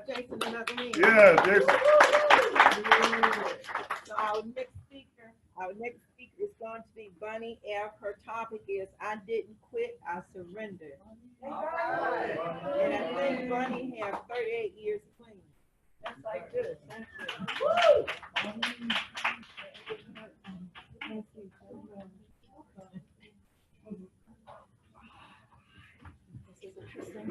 Jason another hand. Yeah, Jason. So our next speaker is going to be Bunny F. Her topic is I didn't quit, I surrendered. And I think Bunny have 38 years clean. That's like good. Thank you. Thank you. This is interesting.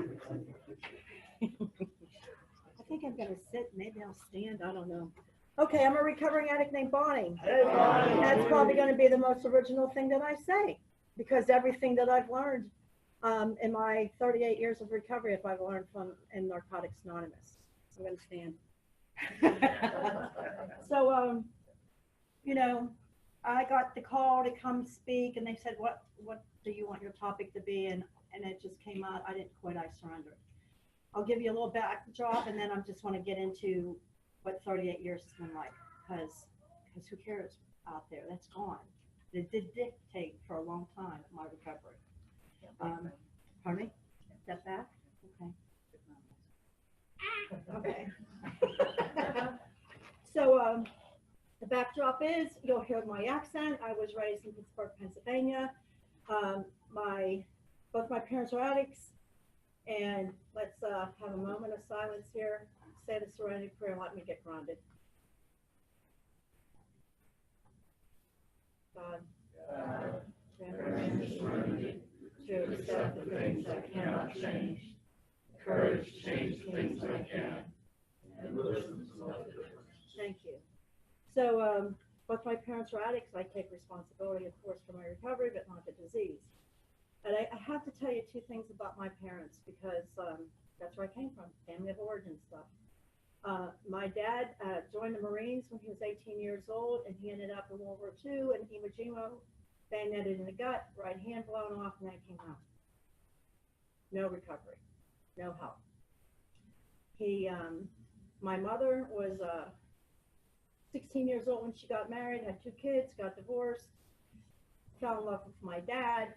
I think I'm gonna sit, maybe I'll stand, I don't know. Okay, I'm a recovering addict named Bonnie. Hey, Bonnie. And that's probably gonna be the most original thing that I say, because everything that I've learned in my 38 years of recovery, if I've learned from in Narcotics Anonymous. I'm gonna stand. So, you know, I got the call to come speak, and they said, what do you want your topic to be? And it just came out, I didn't quit, I surrendered. I'll give you a little backdrop, and then I just want to get into what 38 years has been like, because who cares out there? That's gone. It did dictate for a long time my recovery. Pardon me? Step back? Okay. Okay. So the backdrop is, you'll hear my accent. I was raised in Pittsburgh, Pennsylvania. Both my parents are addicts. And let's have a moment of silence here. Say the serenity prayer and let me get grounded. God, serenity to accept the things I cannot change, courage to change the things I can, and listen to others. Thank you. So both my parents are addicts. I take responsibility, of course, for my recovery, but not the disease. And I have to tell you two things about my parents, because that's where I came from, family of origin stuff. My dad joined the Marines when he was 18 years old, and he ended up in World War II in Iwo Jima, bayoneted in the gut, right hand blown off, and that came out. No recovery, no help. My mother was 16 years old when she got married, had 2 kids, got divorced, fell in love with my dad.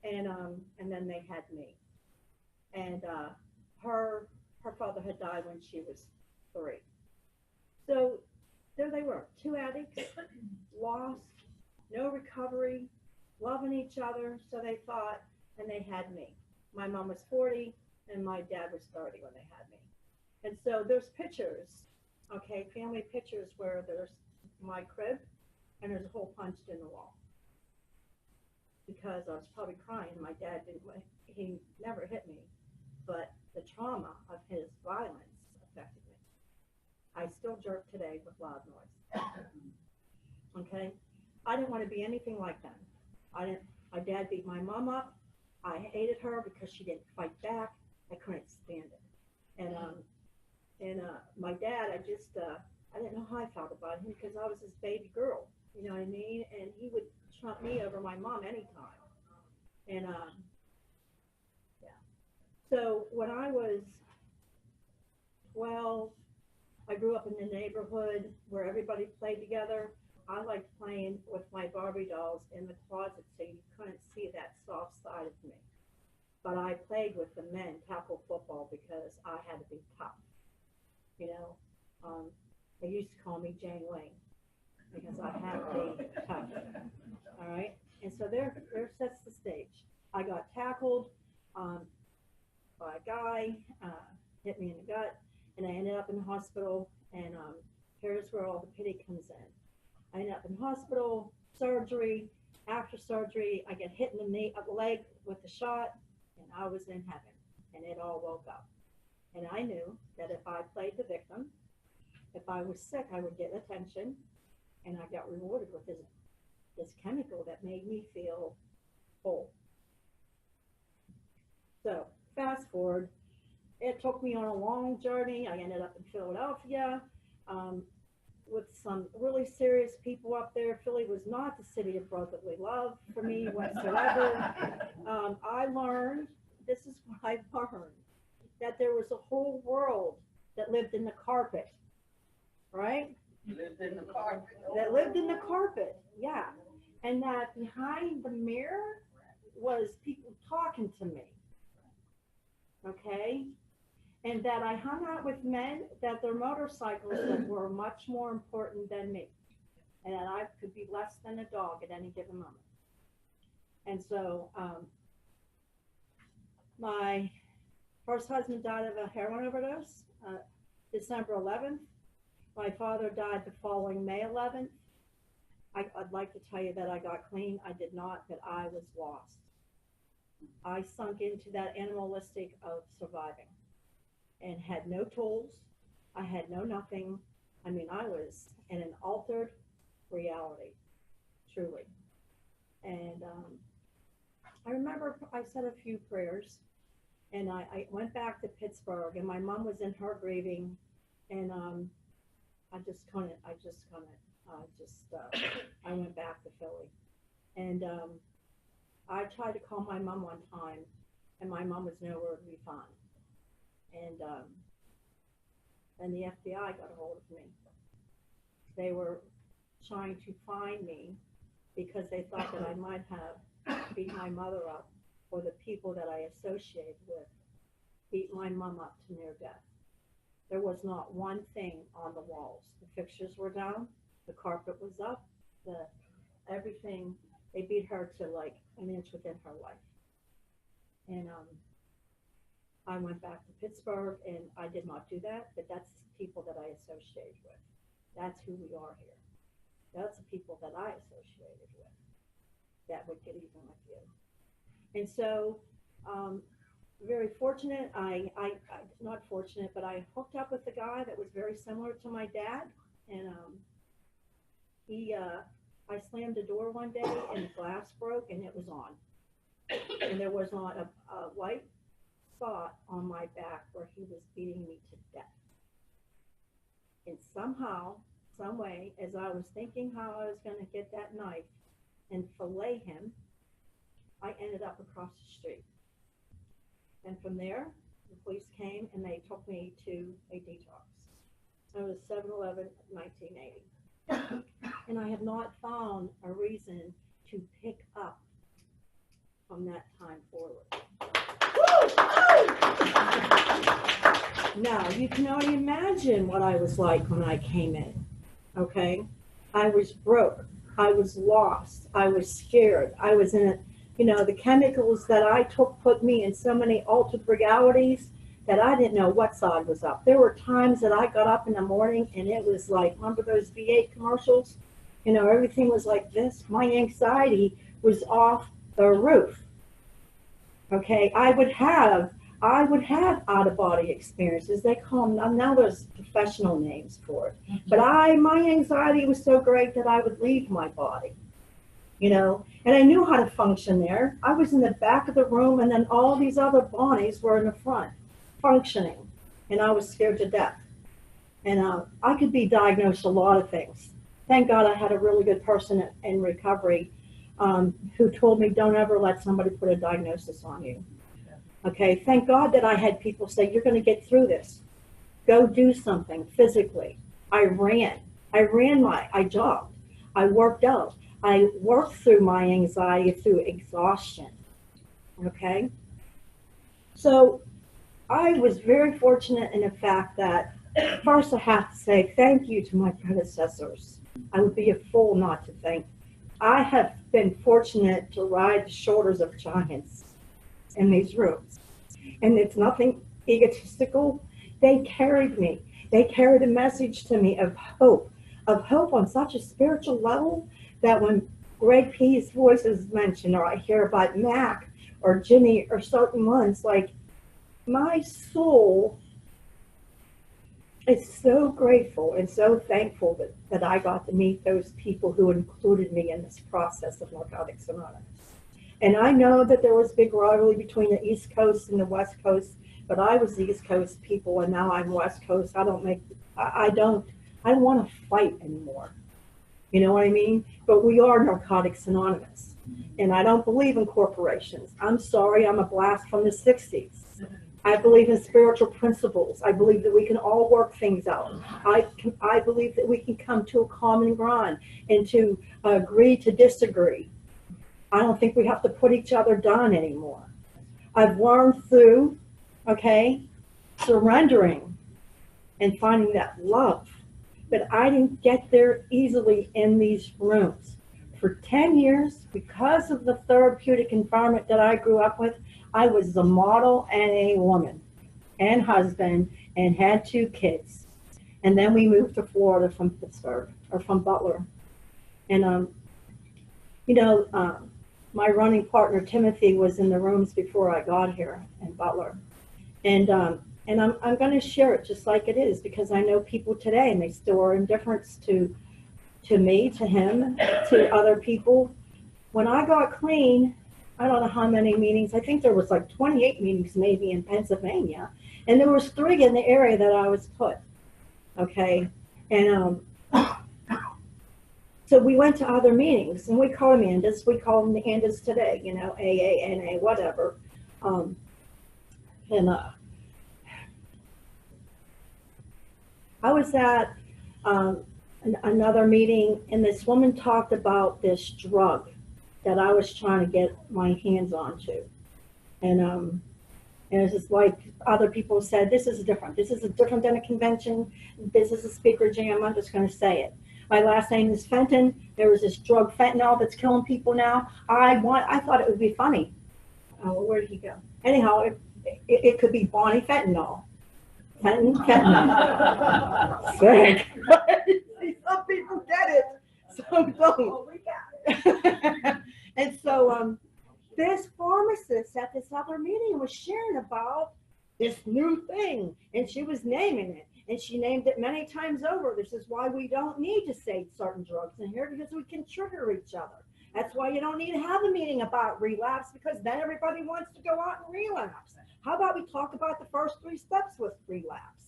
And then they had me, and her father had died when she was 3. So there they were, 2 addicts, lost, no recovery, loving each other. So they thought, and they had me. My mom was 40, and my dad was 30 when they had me. And so there's pictures, okay, family pictures where there's my crib, and there's a hole punched in the wall. Because I was probably crying. My dad he never hit me, but the trauma of his violence affected me. I still jerk today with loud noise. Okay? I didn't want to be anything like them. My dad beat my mom up. I hated her because she didn't fight back. I couldn't stand it. And my dad, I didn't know how I felt about him, because I was his baby girl. You know what I mean? And he would trump me over my mom anytime. And yeah. So when I was 12, I grew up in the neighborhood where everybody played together. I liked playing with my Barbie dolls in the closet, so you couldn't see that soft side of me. But I played with the men, tackle football, because I had to be tough. You know, they used to call me Jane Wayne, because I had to be tough. All right, and so there sets the stage. I got tackled by a guy, hit me in the gut, and I ended up in the hospital. And here's where all the pity comes in. I ended up in hospital, surgery. After surgery, I get hit in the leg with the shot, and I was in heaven, and it all woke up. And I knew that if I played the victim, if I was sick, I would get attention, and I got rewarded with this chemical that made me feel whole. So fast forward, it took me on a long journey. I ended up in Philadelphia with some really serious people up there. Philly was not the city of brotherly love for me whatsoever. I learned, this is what I learned, that there was a whole world that lived in the carpet, right? Lived in the carpet. That lived in the carpet, yeah. And that behind the mirror was people talking to me, okay? and that I hung out with men that their motorcycles that were much more important than me, and that I could be less than a dog at any given moment. And so my first husband died of a heroin overdose, December 11th. My father died the following May 11th. I'd like to tell you that I got clean. I did not, but I was lost. I sunk into that animalistic of surviving and had no tools. I had no nothing. I mean, I was in an altered reality, truly. And I remember I said a few prayers, and I went back to Pittsburgh, and my mom was in her grieving, and I went back to Philly. And I tried to call my mom one time, and my mom was nowhere to be found. And the FBI got a hold of me. They were trying to find me because they thought that I might have beat my mother up, or the people that I associated with beat my mom up to near death. There was not one thing on the walls. The fixtures were down, the carpet was up, everything. They beat her to like an inch within her life. And I went back to Pittsburgh, and I did not do that, but that's the people that I associated with. That's who we are here. That's the people that I associated with that would get even with you. And so, very fortunate, not fortunate, but I hooked up with a guy that was very similar to my dad. And I slammed a door one day, and the glass broke, and it was on. And there was not a white spot on my back where he was beating me to death. And somehow, some way, as I was thinking how I was going to get that knife and fillet him, I ended up across the street. And from there, the police came, and they took me to a detox. It was 7/11/1980. And I have not found a reason to pick up from that time forward. Now, you can only imagine what I was like when I came in, okay? I was broke. I was lost. I was scared. I was in the chemicals that I took put me in so many altered realities that I didn't know what side was up. There were times that I got up in the morning, and it was like, remember those V8 commercials? Everything was like this. My anxiety was off the roof. Okay, I would have out-of-body experiences. They call them, now there's professional names for it. But my anxiety was so great that I would leave my body, and I knew how to function there. I was in the back of the room, and then all these other Bonnies were in the front, functioning, and I was scared to death. And I could be diagnosed a lot of things. Thank God I had a really good person in recovery who told me, don't ever let somebody put a diagnosis on you. Okay, thank God that I had people say, you're going to get through this. Go do something physically. I jogged, I worked out. I worked through my anxiety through exhaustion. Okay, so I was very fortunate in the fact that, first I have to say thank you to my predecessors. I would be a fool not to thank. I have been fortunate to ride the shoulders of giants in these rooms. And it's nothing egotistical. They carried me. They carried a message to me of hope on such a spiritual level that when Greg P's voice is mentioned, or I hear about Mac or Jimmy or certain ones, like my soul is so grateful and so thankful that I got to meet those people who included me in this process of Narcotics Anonymous. And I know that there was big rivalry between the East Coast and the West Coast, but I was the East Coast people, and now I'm West Coast. I don't want to fight anymore. You know what I mean? But we are Narcotics Anonymous, and I don't believe in corporations. I'm sorry, I'm a blast from the 60s. I believe in spiritual principles. I believe that we can all work things out. I believe that we can come to a common ground and to agree to disagree. I don't think we have to put each other down anymore. I've learned through, okay, surrendering and finding that love. But I didn't get there easily in these rooms. For 10 years, because of the therapeutic environment that I grew up with, I was a model and a woman and husband and had 2 kids. And then we moved to Florida from Pittsburgh or from Butler. And, my running partner, Timothy, was in the rooms before I got here in Butler. And I'm going to share it just like it is, because I know people today and they still are indifferent to me, to him, to other people. When I got clean, I don't know how many meetings, I think there was like 28 meetings maybe in Pennsylvania, and there was 3 in the area that I was put, okay? And so we went to other meetings, and we call them ANDAs, we call them the ANDAs today, AA, NA, whatever. I was at another meeting, and this woman talked about this drug that I was trying to get my hands onto. And it's just like other people said, this is different. This is different than a convention. This is a speaker jam. I'm just going to say it. My last name is Fenton. There was this drug fentanyl that's killing people now. I thought it would be funny. Where did he go? Anyhow, it could be Bonnie Fentanyl. Fenton. Sick. Some people get it, some don't. Oh, we got it. And so this pharmacist at this other meeting was sharing about this new thing, and she was naming it, and she named it many times over. This is why we don't need to say certain drugs in here, because we can trigger each other. That's why you don't need to have a meeting about relapse, because then everybody wants to go out and relapse. How about we talk about the first 3 steps with relapse?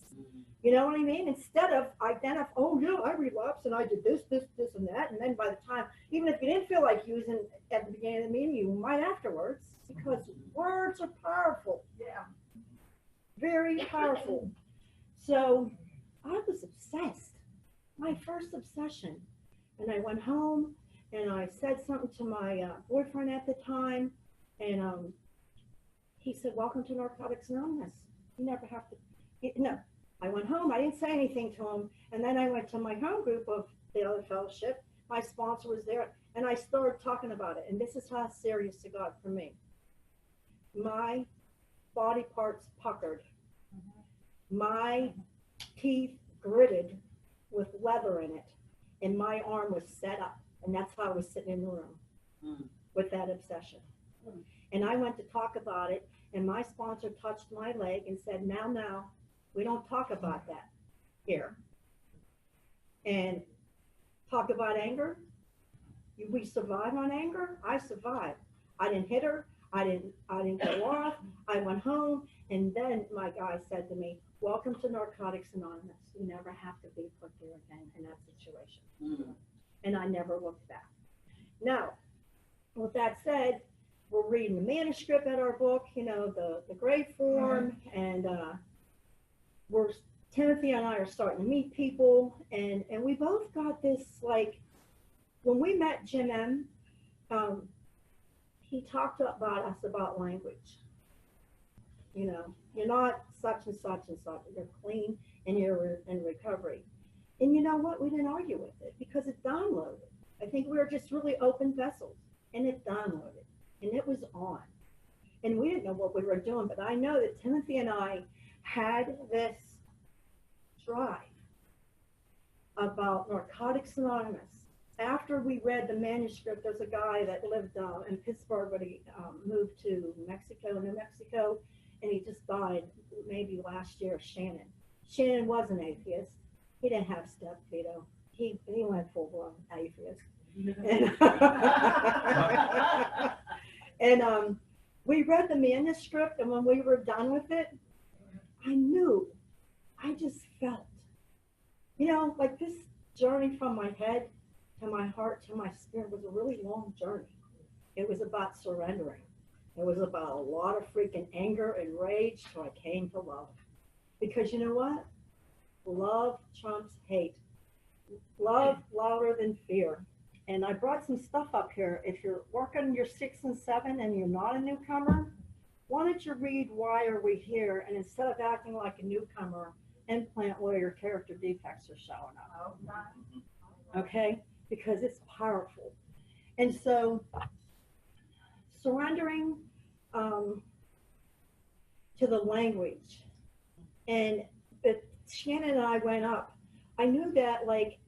You know what I mean? Instead of identifying, oh yeah, I relapsed and I did this, and that, and then by the time, even if you didn't feel like using at the beginning of the meeting, you might afterwards, because words are powerful. Yeah. Very powerful. So I was obsessed. My first obsession. And I went home and I said something to my boyfriend at the time, and he said, "Welcome to Narcotics Anonymous. You never have to." No, I went home. I didn't say anything to him, and then I went to my home group of the other fellowship. My sponsor was there, and I started talking about it. And this is how serious it got for me. My body parts puckered. My teeth gritted with leather in it, and my arm was set up. And that's how I was sitting in the room with that obsession. And I went to talk about it, and my sponsor touched my leg and said, now, we don't talk about that here. And talk about anger. We survive on anger. I survived. I didn't hit her. I didn't go off. I went home, and then my guy said to me, "Welcome to Narcotics Anonymous. You never have to be put there again in that situation." And I never looked back. Now, with that said, we're reading the manuscript at our book, the grade form, and Timothy and I are starting to meet people, and we both got this, like, when we met Jim M, he talked about us about language. You're not such and such and such. You're clean and you're in recovery. And you know what? We didn't argue with it because it downloaded. I think we were just really open vessels, and it downloaded, and it was on. And we didn't know what we were doing, but I know that Timothy and I had this drive about Narcotics Anonymous. After we read the manuscript, there's a guy that lived in Pittsburgh, but he moved to New Mexico, and he just died maybe last year, Shannon. Shannon was an atheist. He didn't have step veto. He went full-blown atheist. And we read the manuscript, and when we were done with it, I just felt, like this journey from my head to my heart to my spirit was a really long journey. It was about surrendering. It was about a lot of freaking anger and rage till I came to love. Because you know what? Love trumps hate. Love louder than fear. And I brought some stuff up here. If you're working your 6 and 7 and you're not a newcomer, why don't you read Why Are We Here? And instead of acting like a newcomer, implant where your character defects are showing up. Okay? Because it's powerful. And so, surrendering to the language. And if Shannon and I went up, I knew that, like,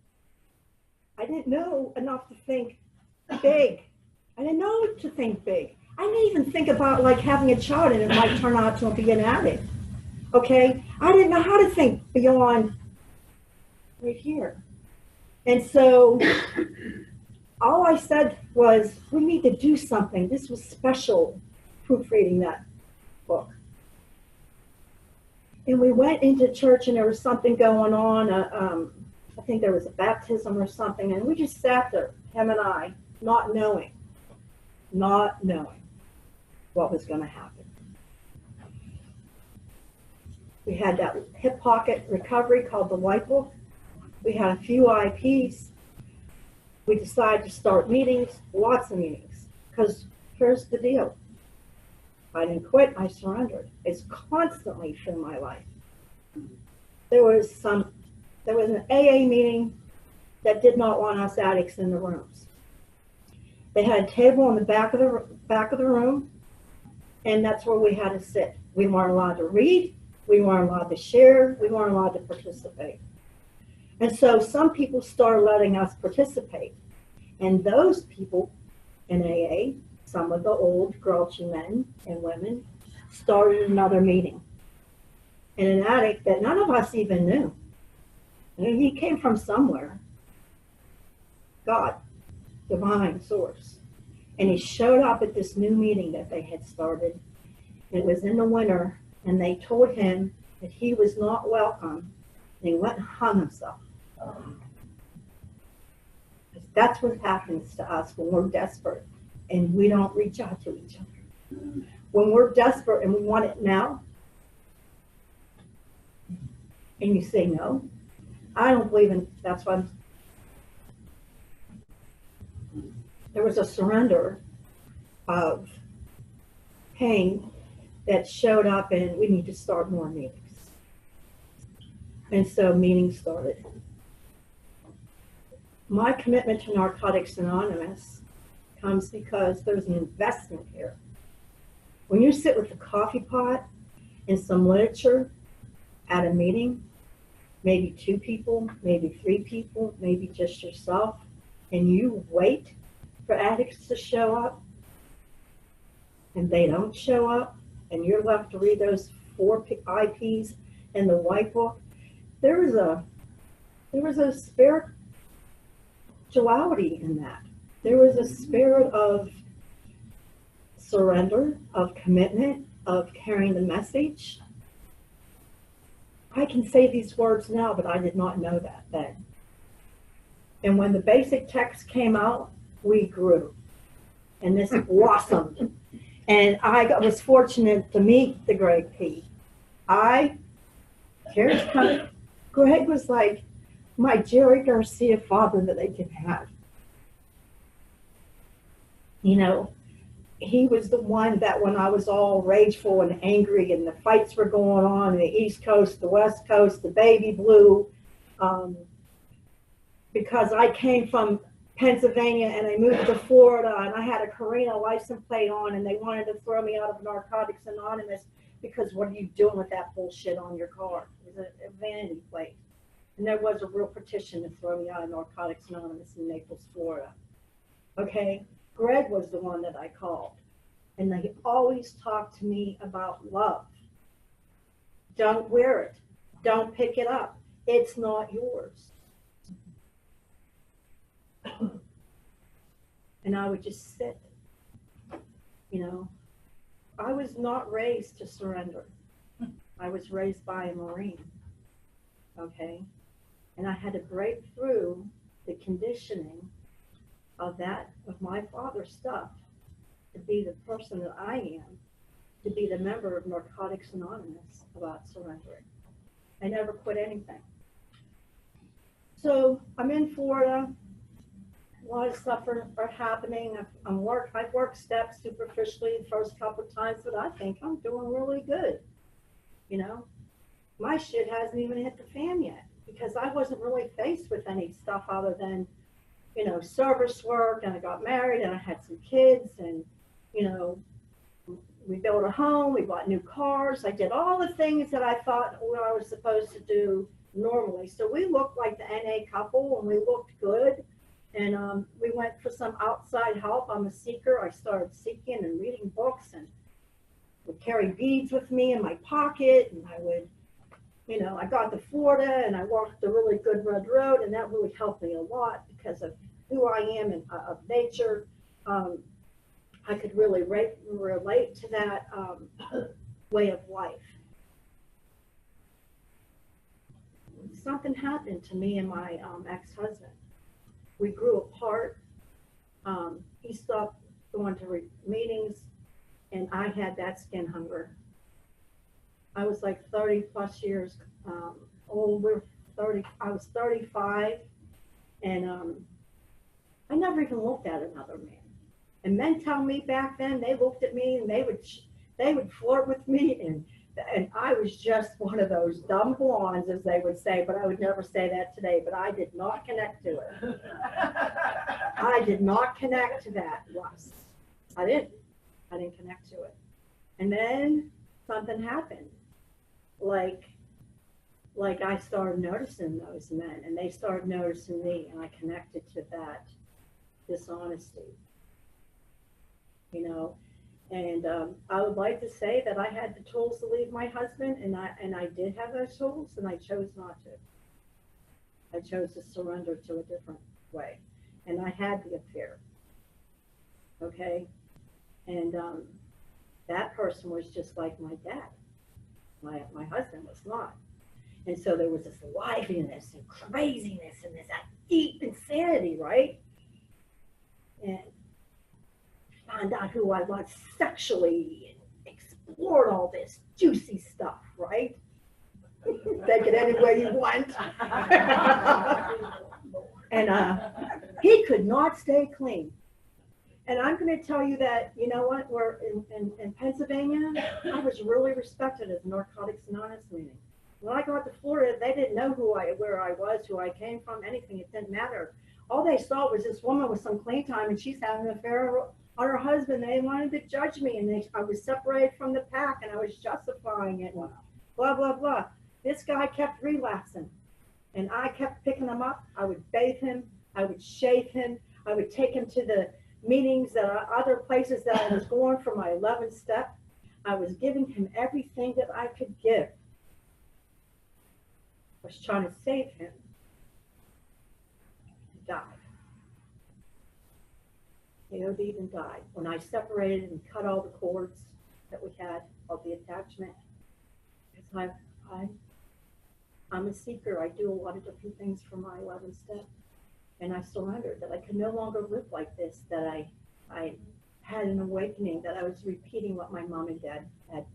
I didn't know enough to think big. I didn't know to think big. I didn't even think about, like, having a child and it might turn out to be an addict. Okay? I didn't know how to think beyond right here. And so all I said was, we need to do something. This was special, proofreading that book. And we went into church and there was something going on. I think there was a baptism or something. And we just sat there, him and I, not knowing what was going to happen. We had that hip pocket recovery called the White Book. We had a few IPs. We decided to start meetings, lots of meetings, because here's the deal. I didn't quit, I surrendered. It's constantly through my life. There was an AA meeting that did not want us addicts in the rooms. They had a table in the back of the room, and that's where we had to sit. We weren't allowed to read, we weren't allowed to share, we weren't allowed to participate. And so some people started letting us participate. And those people in AA, some of the old grouchy men and women, started another meeting. And an addict that none of us even knew. And he came from somewhere. God, divine source. And he showed up at this new meeting that they had started. It was in the winter, and they told him that he was not welcome. And he went and hung himself. That's what happens to us when we're desperate and we don't reach out to each other. When we're desperate and we want it now, and you say no, I don't believe in that's why there was a surrender of pain that showed up, and we need to start more meetings. And so meetings started. My commitment to Narcotics Anonymous comes because there's an investment here. When you sit with a coffee pot and some literature at a meeting, maybe 2 people, maybe 3 people, maybe just yourself, and you wait for addicts to show up, and they don't show up, and you're left to read those 4 IPs in the White Book, there was a spirituality in that. There was a spirit of surrender, of commitment, of carrying the message. I can say these words now, but I did not know that then. And when the basic text came out, we grew. And this blossomed. And I was fortunate to meet the great P. Greg was like my Jerry Garcia father that they could have. You know, he was the one that when I was all rageful and angry and the fights were going on in the East Coast, the West Coast, the baby blue, because I came from Pennsylvania and I moved to Florida and I had a Carina license plate on and they wanted to throw me out of Narcotics Anonymous because what are you doing with that bullshit on your car? It was a vanity plate. And there was a real petition to throw me out of Narcotics Anonymous in Naples, Florida. Okay? Greg was the one that I called. And they always talked to me about love. Don't wear it. Don't pick it up. It's not yours. And I would just sit. You know, I was not raised to surrender. I was raised by a Marine. Okay? And I had to break through the conditioning of my father's stuff to be the person that I am, to be the member of Narcotics Anonymous about surrendering. I never quit anything. So I'm in Florida. a lot of stuff are happening. I've worked steps superficially the first couple of times, but I think I'm doing really good. You know, my shit hasn't even hit the fan yet because I wasn't really faced with any stuff other than, you know, service work, and I got married and I had some kids, and, you know, we built a home, we bought new cars. I did all the things that I thought what I was supposed to do normally. So we looked like the NA couple, and we looked good. And we went for some outside help. I'm a seeker. I started seeking and reading books, and would carry beads with me in my pocket. And I would, you know, I got to Florida and I walked a really good red road, and that really helped me a lot because of who I am and of nature. I could really relate to that way of life. Something happened to me and my ex-husband. We grew apart. He stopped going to meetings, and I had that skin hunger. I was like 30 plus years old. I was 35, and I never even looked at another man. And men tell me back then, they looked at me and they would flirt with me, and I was just one of those dumb blondes, as they would say, but I would never say that today. But I did not connect to it. I did not connect to that, Russ. I didn't connect to it. And then something happened. Like I started noticing those men, and they started noticing me, and I connected to that dishonesty. You know, and I would like to say that I had the tools to leave my husband, and I did have those tools, and I chose not to. I chose to surrender to a different way, and I had the affair. Okay, and that person was just like my dad. My husband was not, and so there was this liveliness and craziness and this deep insanity, right? And found out who I was sexually and explored all this juicy stuff, right? Take it any way you want. And he could not stay clean. And I'm going to tell you that, you know what, we're in Pennsylvania, I was really respected at the Narcotics Anonymous meeting. When I got to Florida, they didn't know where I was, who I came from, anything. It didn't matter. All they saw was this woman with some clean time, and she's having an affair on her husband. They wanted to judge me, and I was separated from the pack, and I was justifying it, and blah, blah, blah. This guy kept relapsing, and I kept picking him up. I would bathe him. I would shave him. I would take him to the meetings that are other places that I was going for my 11th step. I was giving him everything that I could give. I was trying to save him. He died. He OD'd and died. When I separated and cut all the cords that we had of the attachment, because I'm a seeker. I do a lot of different things for my 11th step. And I surrendered, that I could no longer live like this, that I had an awakening, that I was repeating what my mom and dad had,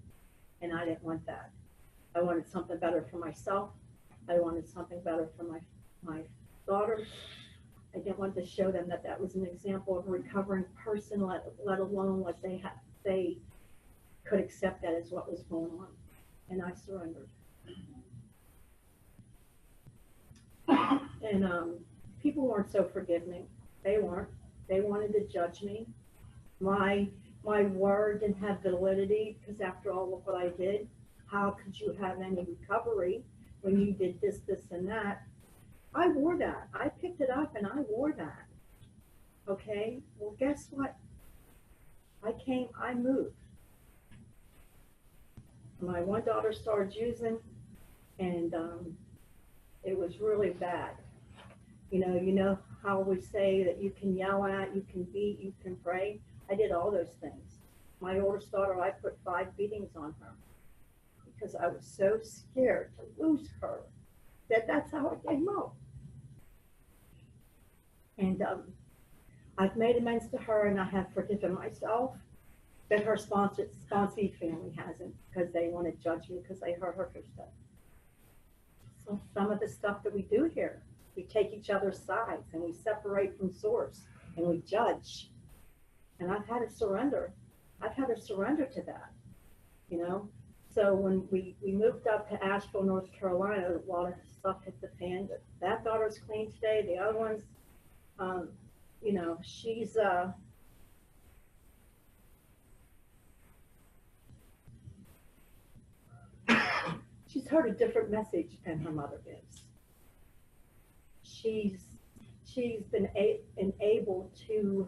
and I didn't want that. I wanted something better for myself. I wanted something better for my daughters. I didn't want to show them that was an example of a recovering person, let alone what they could accept that as what was going on. And I surrendered. And people weren't so forgiving. They weren't. They wanted to judge me. My word didn't have validity, because after all, look what I did. How could you have any recovery when you did this, and that? I wore that. I picked it up and I wore that. Okay? Well, guess what? I moved. My one daughter started using, and it was really bad. You know how we say that you can yell at, you can beat, you can pray. I did all those things. My oldest daughter, I put 5 beatings on her because I was so scared to lose her that's how it came out. And I've made amends to her, and I have forgiven myself, but her sponsee family hasn't, because they want to judge me because I hurt her for stuff. So some of the stuff that we do here, We take each other's sides and we separate from source and we judge. And I've had to surrender. I've had to surrender to that, you know? So when we moved up to Asheville, North Carolina, a lot of stuff hit the fan. But that daughter's clean today. The other one's, you know, she's heard a different message than her mother gives. She's been able to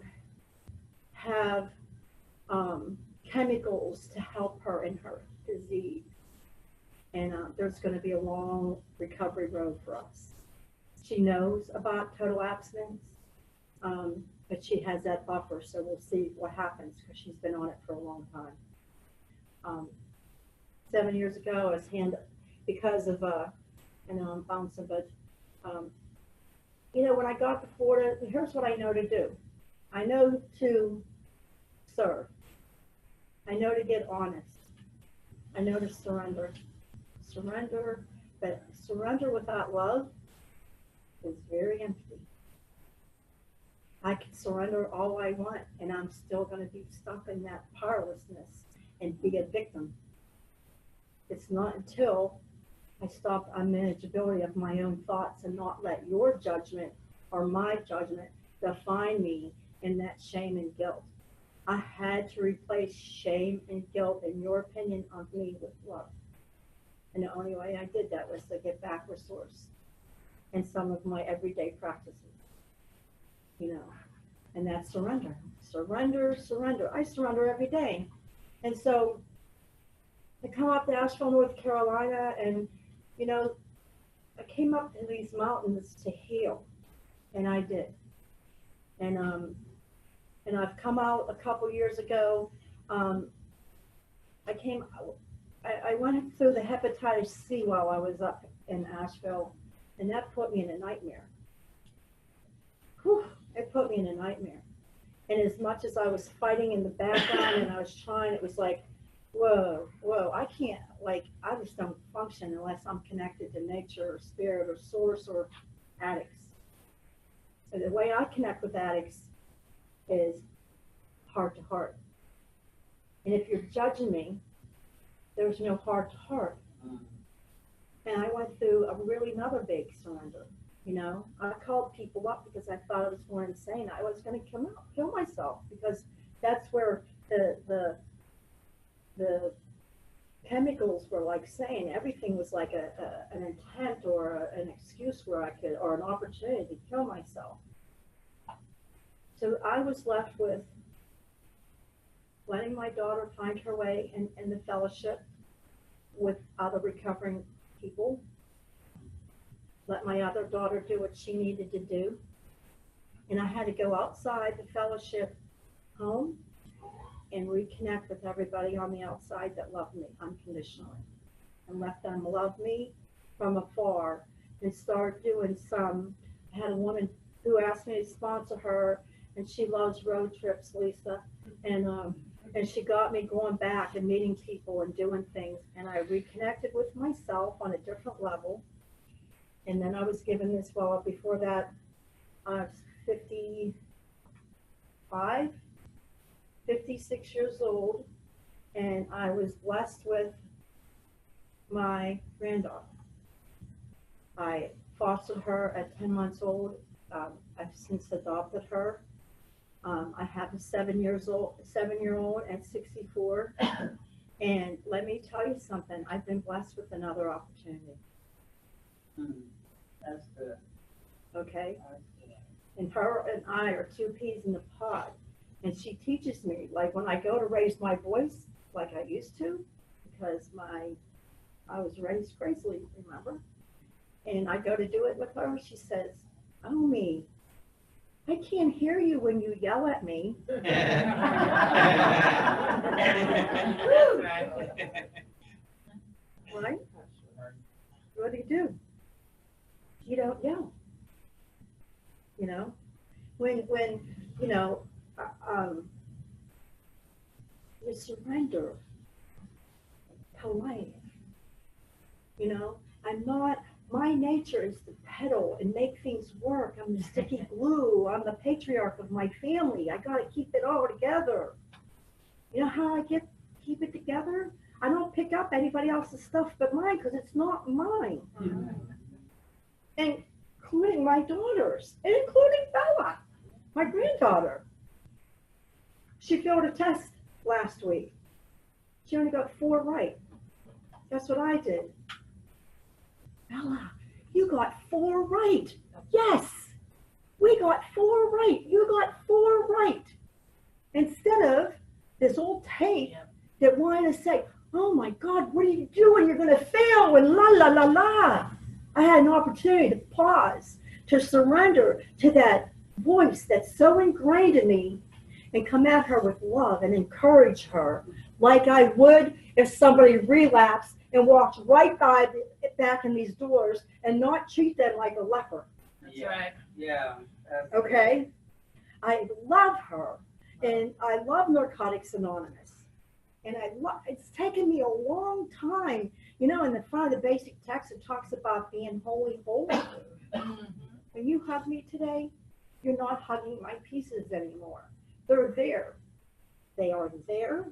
have chemicals to help her in her disease. And there's going to be a long recovery road for us. She knows about total abstinence, but she has that buffer, so we'll see what happens because she's been on it for a long time. 7 years ago, I was because of, I know I'm bouncing, but, you know, when I got to Florida, here's what I know to do. I know to serve. I know to get honest. I know to surrender. Surrender, but surrender without love is very empty. I can surrender all I want, and I'm still going to be stuck in that powerlessness and be a victim. It's not until I stop unmanageability of my own thoughts and not let your judgment or my judgment define me in that shame and guilt. I had to replace shame and guilt, in your opinion, of me with love. And the only way I did that was to get back with source and some of my everyday practices, you know, and that's surrender. Surrender, surrender. I surrender every day. And so I come up to Asheville, North Carolina, and, you know, I came up to these mountains to heal, and I did. And I've come out a couple years ago. I went through the hepatitis C while I was up in Asheville, and that put me in a nightmare. Whew, it put me in a nightmare. And as much as I was fighting in the background and I was trying, it was like, whoa, I can't, like, I just don't function unless I'm connected to nature or spirit or source or addicts. So the way I connect with addicts is heart to heart. And if you're judging me, there's no heart to heart. And I went through another big surrender. You know, I called people up because I thought I was more insane. I was going to kill myself, because that's where the chemicals were like saying everything was like an intent or an excuse where I could, or an opportunity to kill myself. So I was left with letting my daughter find her way in the fellowship with other recovering people. Let my other daughter do what she needed to do. And I had to go outside the fellowship home and reconnect with everybody on the outside that loved me unconditionally, and let them love me from afar, and start doing I had a woman who asked me to sponsor her, and she loves road trips, Lisa, and she got me going back and meeting people and doing things, and I reconnected with myself on a different level. And then I was given this, well, before that, I was 56 years old, and I was blessed with my granddaughter. I fostered her at 10 months old. I've since adopted her. I have a 7-year-old at 64. And let me tell you something, I've been blessed with another opportunity. That's good. Okay? And her and I are two peas in the pod. And she teaches me, like when I go to raise my voice like I used to, because I was raised crazily, remember? And I go to do it with her, she says, "Oh, me, I can't hear you when you yell at me." Right? What do? You don't yell. You know, when you know, you surrender to life. You know, I'm not my nature is to peddle and make things work. I'm the sticky glue. I'm the patriarch of my family. I got to keep it all together. You know how I keep it together? I don't pick up anybody else's stuff but mine because it's not mine. And including my daughters, and including Bella, my granddaughter. She failed a test last week. She only got 4 right. Guess what I did? Bella, you got 4 right. Yes, we got 4 right. You got 4 right. Instead of this old tape that wanted to say, oh my God, what are you doing? You're going to fail and la, la, la, la. I had an opportunity to pause, to surrender to that voice that's so ingrained in me and come at her with love and encourage her like I would if somebody relapsed and walked right back in these doors and not treat them like a leper. That's right. Yeah. Okay? I love her, and I love Narcotics Anonymous. And it's taken me a long time. You know, in the front of the basic text, it talks about being wholly whole. When you hug me today, you're not hugging my pieces anymore. They're there. They are there.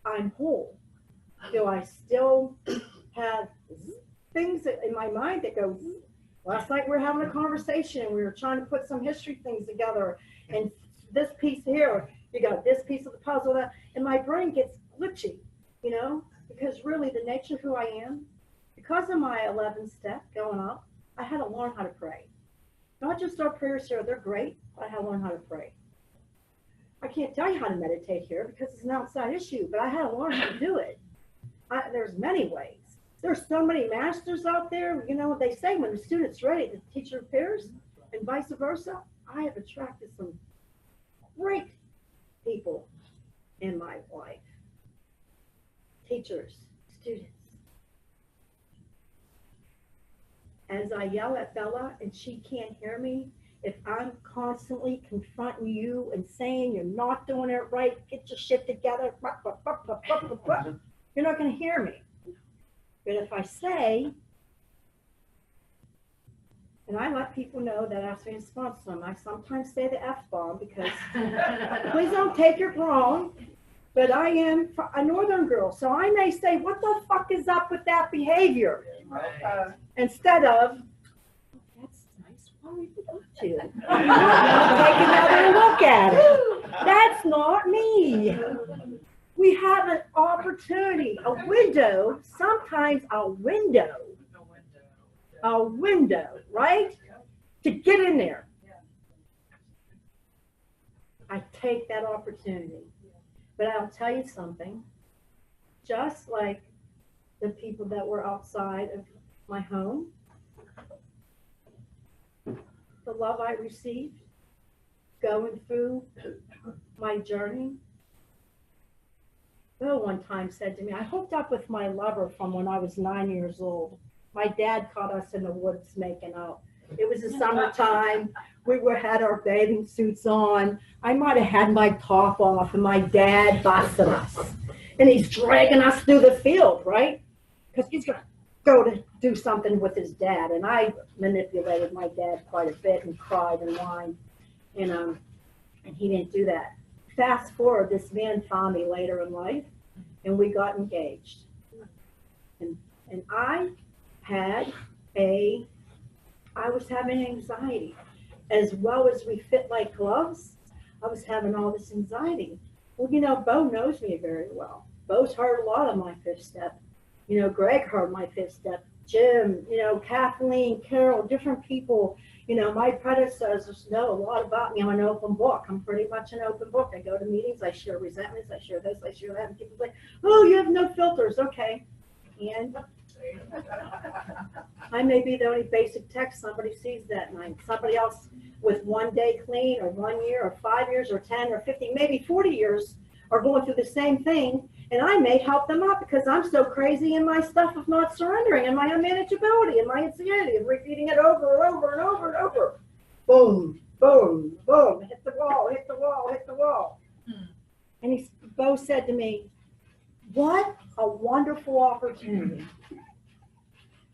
I'm whole. Do I still have things in my mind that go, last night we were having a conversation and we were trying to put some history things together, and this piece here, you got this piece of the puzzle, and my brain gets glitchy, you know, because really the nature of who I am, because of my 11th step going up, I had to learn how to pray. Not just our prayers here, they're great, but I had to learn how to pray. I can't tell you how to meditate here because it's an outside issue, but I had to learn how to do it. There's many ways. There's so many masters out there. You know what they say, when the student's ready, the teacher appears, and vice versa. I have attracted some great people in my life. Teachers, students. As I yell at Bella and she can't hear me, if I'm constantly confronting you and saying you're not doing it right, get your shit together, you're not going to hear me. But if I say, and I let people know that I ask me to sponsor them, I sometimes say the F-bomb because, please don't take it wrong, but I am a northern girl, so I may say, what the fuck is up with that behavior? Instead of, that's nice, what are you up to? Take another look at it. That's not me. We have an opportunity, a window, sometimes a window, right? To get in there. I take that opportunity. But I'll tell you something, just like the people that were outside of my home, the love I received going through my journey. Bill one time said to me, I hooked up with my lover from when I was 9 years old. My dad caught us in the woods making out. It was the summertime. We had our bathing suits on. I might have had my top off, and my dad busted us. And he's dragging us through the field, right? Because he's going to go to do something with his dad. And I manipulated my dad quite a bit and cried and whined. And he didn't do that. Fast forward, this man found me later in life, and we got engaged. And I was having anxiety. As well as we fit like gloves, I was having all this anxiety. Well, you know, Bo knows me very well. Bo's heard a lot of my 5th step. You know, Greg heard my 5th step. Jim, you know, Kathleen, Carol, different people. You know, my predecessors know a lot about me. I'm an open book. I'm pretty much an open book. I go to meetings, I share resentments, I share this, I share that, and people say, oh, you have no filters. Okay. And I may be the only basic text somebody sees that night. Somebody else with 1 day clean, or 1 year, or 5 years, or 10, or 50, maybe 40 years are going through the same thing. And I may help them out because I'm so crazy in my stuff of not surrendering, and my unmanageability, and my insanity of repeating it over and over and over and over. Boom, boom, boom, hit the wall, hit the wall, hit the wall. And Bo said to me, what a wonderful opportunity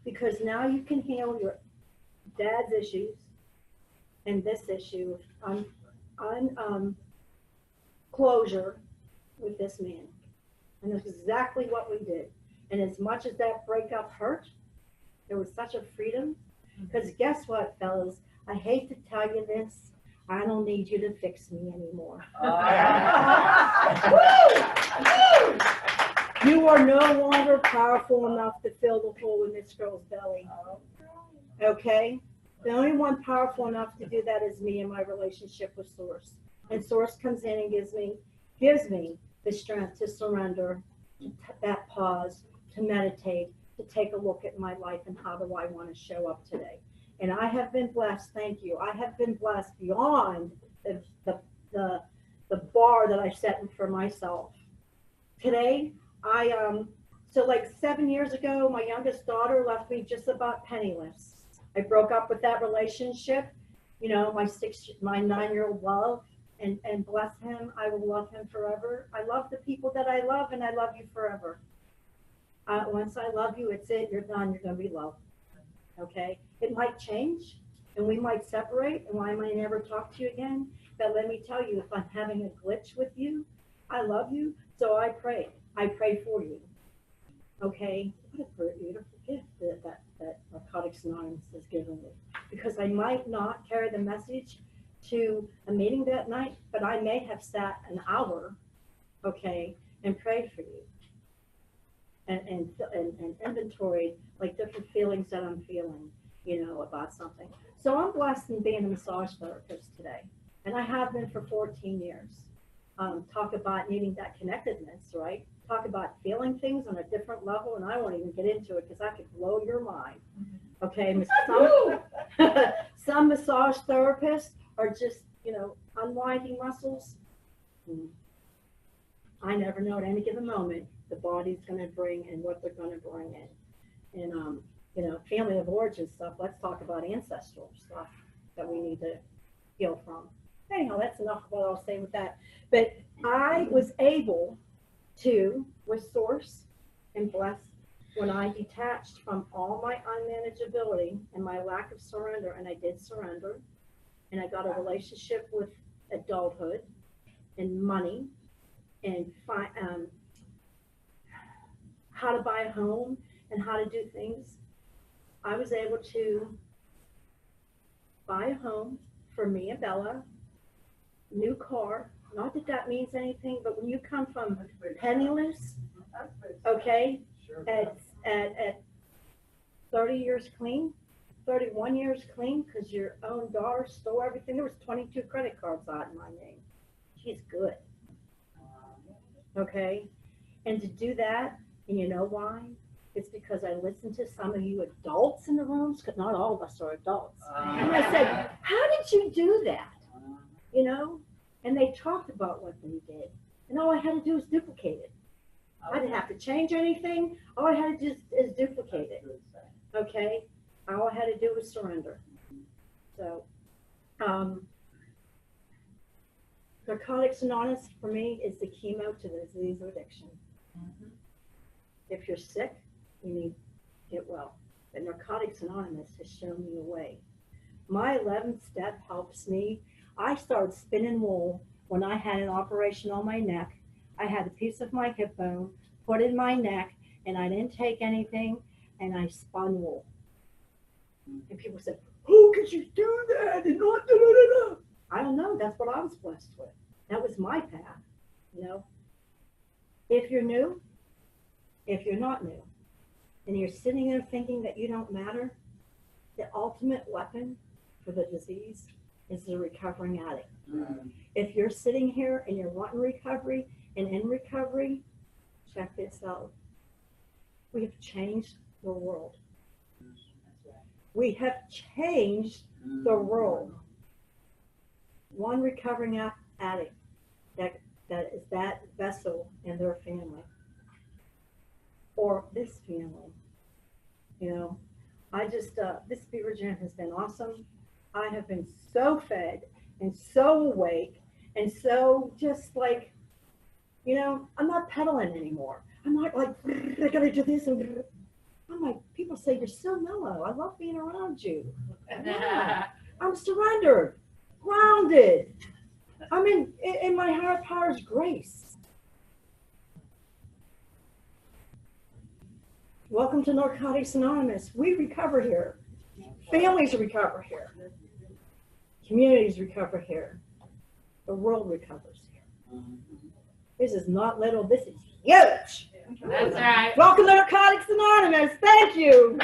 because now you can heal your dad's issues and this issue on closure with this man. And that's exactly what we did. And as much as that breakup hurt, there was such a freedom. Because guess what, fellas? I hate to tell you this. I don't need you to fix me anymore. You are no longer powerful enough to fill the hole in this girl's belly. Okay? The only one powerful enough to do that is me and my relationship with Source. And Source comes in and gives me the strength to surrender, that pause, to meditate, to take a look at my life and how do I want to show up today. And I have been blessed, thank you. I have been blessed beyond the bar that I set for myself. Today, so like 7 years ago, my youngest daughter left me just about penniless. I broke up with that relationship, you know, my 9-year-old love, and bless him. I will love him forever. I love the people that I love, and I love you forever. Once I love you, it's it. You're done. You're going to be loved. Okay? It might change, and we might separate, and I might never talk to you again. But let me tell you, if I'm having a glitch with you, I love you, so I pray. I pray for you. Okay? What a beautiful gift that Narcotics Anonymous has given me. Because I might not carry the message to a meeting that night, but I may have sat an hour, okay, and prayed for you. And inventoried like different feelings that I'm feeling, you know, about something. So I'm blessed in being a massage therapist today. And I have been for 14 years. Talk about needing that connectedness, right? Talk about feeling things on a different level, and I won't even get into it because I could blow your mind. Okay, some massage therapists are just, you know, unwinding muscles. I never know at any given moment the body's going to bring and what they're going to bring in. And, you know, family of origin stuff, let's talk about ancestral stuff that we need to heal from. Anyhow, that's enough of what I'll say with that. But I was able to, with Source and Bless, when I detached from all my unmanageability and my lack of surrender, and I did surrender, and I got a relationship with adulthood and money and how to buy a home and how to do things, I was able to buy a home for me and Bella, new car. Not that that means anything, but when you come from penniless, okay, at 30 years clean, 31 years clean, because your own daughter stole everything. There was 22 credit cards out in my name. She's good. Okay? And to do that, and you know why? It's because I listened to some of you adults in the rooms, because not all of us are adults. And I said, how did you do that? You know? And they talked about what they did. And all I had to do was duplicate it. I didn't have to change anything. All I had to do is duplicate it. Okay? All I had to do was surrender. So, Narcotics Anonymous for me is the chemo to the disease of addiction. If you're sick, you need to get well. But Narcotics Anonymous has shown me a way. My 11th step helps me. I started spinning wool when I had an operation on my neck. I had a piece of my hip bone put in my neck, and I didn't take anything, and I spun wool. And people said, "How could you do that?" And not da, da, da, da. I don't know. That's what I was blessed with. That was my path. You know, if you're new, if you're not new, and you're sitting there thinking that you don't matter, the ultimate weapon for the disease is the recovering addict. If you're sitting here and you're wanting recovery and in recovery, check this out. We have changed the world. We have changed the world. One recovering addict that is that vessel in their family or this family. You know, I just, this Beaver Jam has been awesome. I have been so fed and so awake and so just like, you know, I'm not pedaling anymore. I'm not like, I gotta do this. And I'm like, people say you're so mellow. I love being around you. Yeah. I'm surrendered, grounded. I'm in my higher power's grace. Welcome to Narcotics Anonymous. We recover here. Families recover here. Communities recover here. The world recovers here. This is not little, this is huge. That's right. Welcome to Narcotics Anonymous. Thank you.